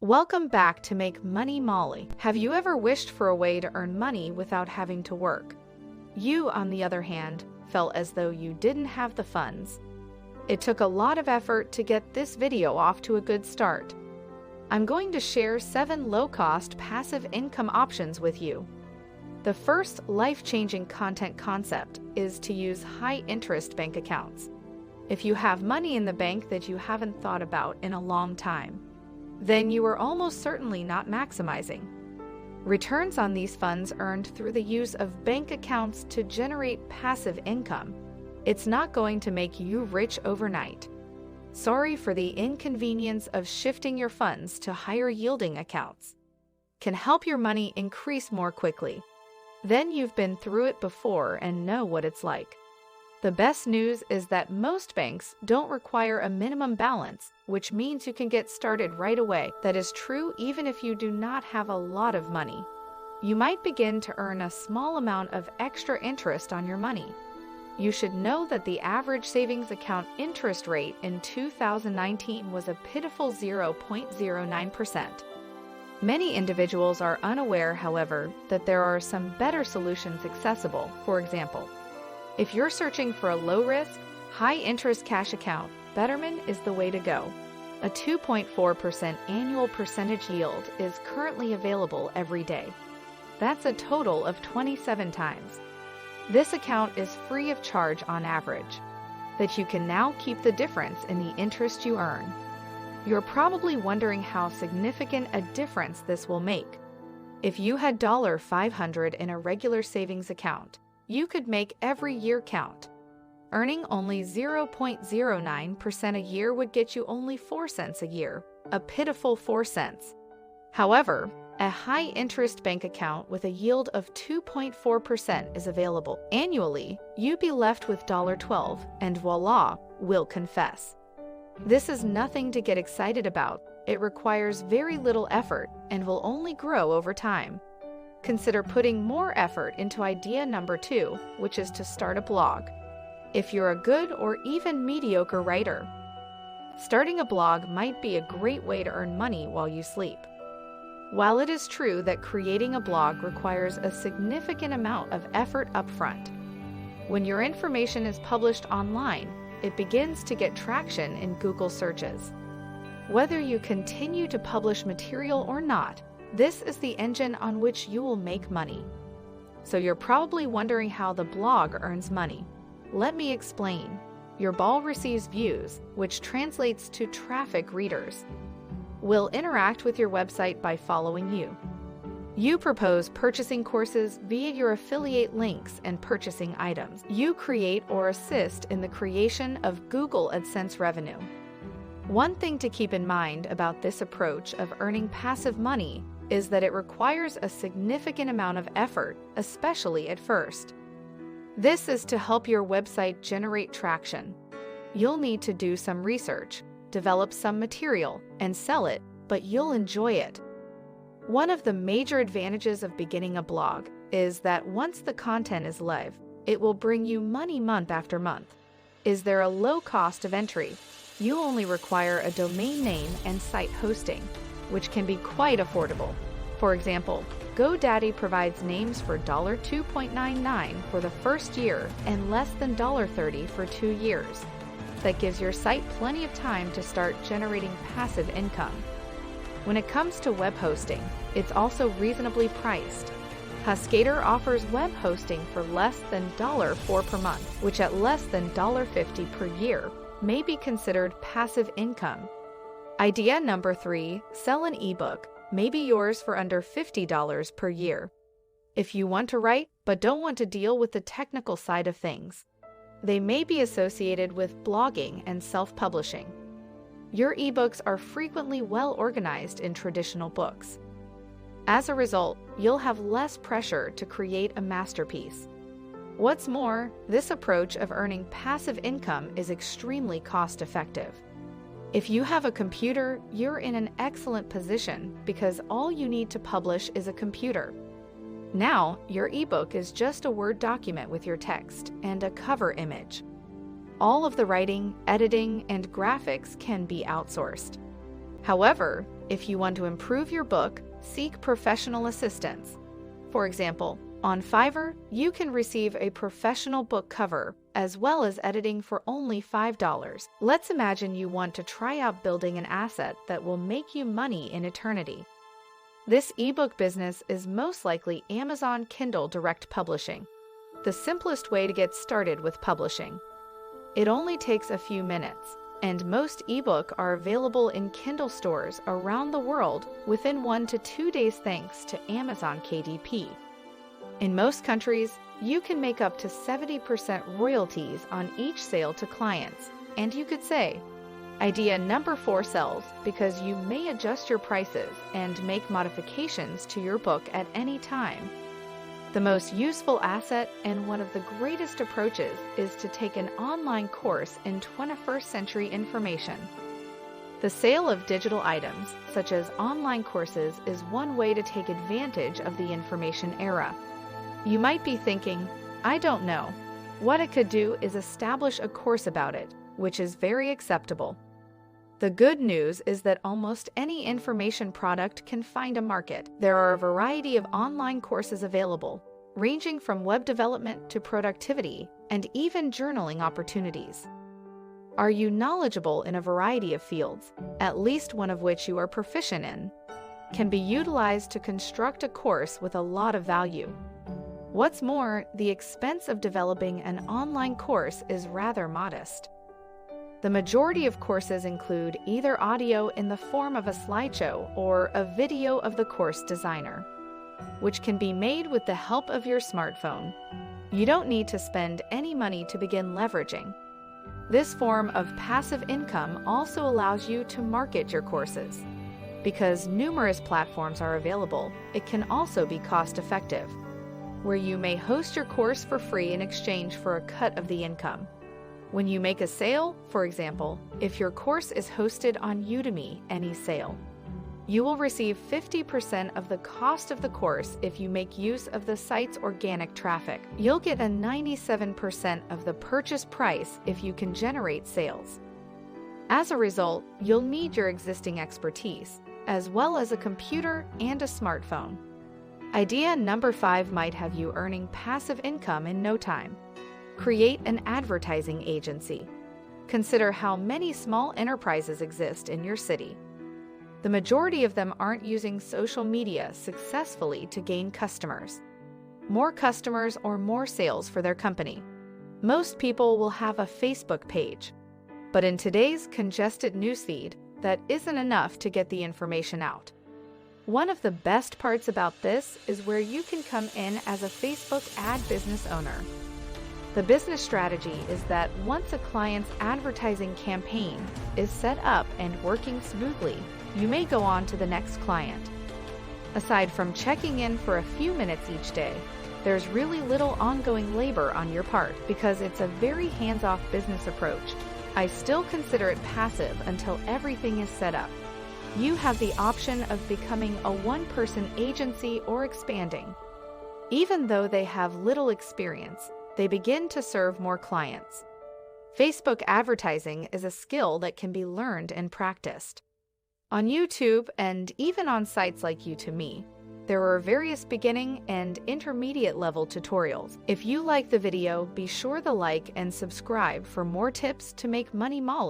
Welcome back to Make Money Molly. Have you ever wished for a way to earn money without having to work? You, on the other hand, felt as though you didn't have the funds. It took a lot of effort to get this video off to a good start. I'm going to share 7 low-cost passive income options with you. The first life-changing content concept is to use high-interest bank accounts. If you have money in the bank that you haven't thought about in a long time, then you are almost certainly not maximizing. Returns on these funds earned through the use of bank accounts to generate passive income. It's not going to make you rich overnight. Sorry for the inconvenience of shifting your funds to higher yielding accounts. Can help your money increase more quickly. Then you've been through it before and know what it's like. The best news is that most banks don't require a minimum balance, which means you can get started right away. That is true even if you do not have a lot of money. You might begin to earn a small amount of extra interest on your money. You should know that the average savings account interest rate in 2019 was a pitiful 0.09%. Many individuals are unaware, however, that there are some better solutions accessible. For example, if you're searching for a low-risk, high-interest cash account, Betterment is the way to go. A 2.4% annual percentage yield is currently available every day. That's a total of 27 times. This account is free of charge on average, but you can now keep the difference in the interest you earn. You're probably wondering how significant a difference this will make. If you had $500 in a regular savings account, you could make every year count. Earning only 0.09% a year would get you only 4 cents a year, a pitiful 4 cents. However, a high-interest bank account with a yield of 2.4% is available. Annually, you'd be left with $12, and voila, we'll confess. This is nothing to get excited about. It requires very little effort and will only grow over time. Consider putting more effort into idea number 2, which is to start a blog. If you're a good or even mediocre writer, starting a blog might be a great way to earn money while you sleep. While it is true that creating a blog requires a significant amount of effort upfront, when your information is published online, it begins to get traction in Google searches. Whether you continue to publish material or not, this is the engine on which you will make money. So you're probably wondering how the blog earns money. Let me explain. Your blog receives views, which translates to traffic readers. Will interact with your website by following you. You propose purchasing courses via your affiliate links and purchasing items. You create or assist in the creation of Google AdSense revenue. One thing to keep in mind about this approach of earning passive money is that it requires a significant amount of effort, especially at first. This is to help your website generate traction. You'll need to do some research, develop some material, and sell it, but you'll enjoy it. One of the major advantages of beginning a blog is that once the content is live, it will bring you money month after month. Is there a low cost of entry? You only require a domain name and site hosting, which can be quite affordable. For example, GoDaddy provides names for $2.99 for the first year and less than $30 for 2 years. That gives your site plenty of time to start generating passive income. When it comes to web hosting, it's also reasonably priced. HostGator offers web hosting for less than $4 per month, which at less than $50 per year may be considered passive income. Idea number 3, sell an ebook, maybe yours for under $50 per year. If you want to write but don't want to deal with the technical side of things, they may be associated with blogging and self-publishing. Your ebooks are frequently well organized in traditional books. As a result, you'll have less pressure to create a masterpiece. What's more, this approach of earning passive income is extremely cost-effective. If you have a computer, you're in an excellent position because all you need to publish is a computer. Now, your ebook is just a Word document with your text and a cover image. All of the writing, editing, and graphics can be outsourced. However, If you want to improve your book, seek professional assistance. For example, on Fiverr, you can receive a professional book cover as well as editing for only $5. Let's imagine you want to try out building an asset that will make you money in eternity. This ebook business is most likely Amazon Kindle Direct Publishing, the simplest way to get started with publishing. It only takes a few minutes, and most ebook are available in Kindle stores around the world within 1 to 2 days thanks to Amazon KDP. In most countries, you can make up to 70% royalties on each sale to clients, and you could say, idea number 4 sells because you may adjust your prices and make modifications to your book at any time. The most useful asset and one of the greatest approaches is to take an online course in 21st century information. The sale of digital items, such as online courses, is one way to take advantage of the information era. You might be thinking, I don't know. What it could do is establish a course about it, which is very acceptable. The good news is that almost any information product can find a market. There are a variety of online courses available, ranging from web development to productivity and even journaling opportunities. Are you knowledgeable in a variety of fields, at least one of which you are proficient in? Can be utilized to construct a course with a lot of value. What's more, the expense of developing an online course is rather modest. The majority of courses include either audio in the form of a slideshow or a video of the course designer, which can be made with the help of your smartphone. You don't need to spend any money to begin leveraging. This form of passive income also allows you to market your courses. Because numerous platforms are available, it can also be cost-effective, where you may host your course for free in exchange for a cut of the income. When you make a sale, for example, if your course is hosted on Udemy, any sale, you will receive 50% of the cost of the course if you make use of the site's organic traffic. You'll get a 97% of the purchase price if you can generate sales. As a result, you'll need your existing expertise, as well as a computer and a smartphone. Idea number 5 might have you earning passive income in no time. Create an advertising agency. Consider how many small enterprises exist in your city. The majority of them aren't using social media successfully to gain customers. More customers or more sales for their company. Most people will have a Facebook page, but in today's congested newsfeed, that isn't enough to get the information out. One of the best parts about this is where you can come in as a Facebook ad business owner. The business strategy is that once a client's advertising campaign is set up and working smoothly, you may go on to the next client. Aside from checking in for a few minutes each day, there's really little ongoing labor on your part because it's a very hands-off business approach. I still consider it passive until everything is set up. You have the option of becoming a one-person agency or expanding. Even though they have little experience, they begin to serve more clients. Facebook advertising is a skill that can be learned and practiced. On YouTube and even on sites like U2Me, there are various beginning and intermediate level tutorials. If you like the video, be sure to like and subscribe for more tips to make money Molly.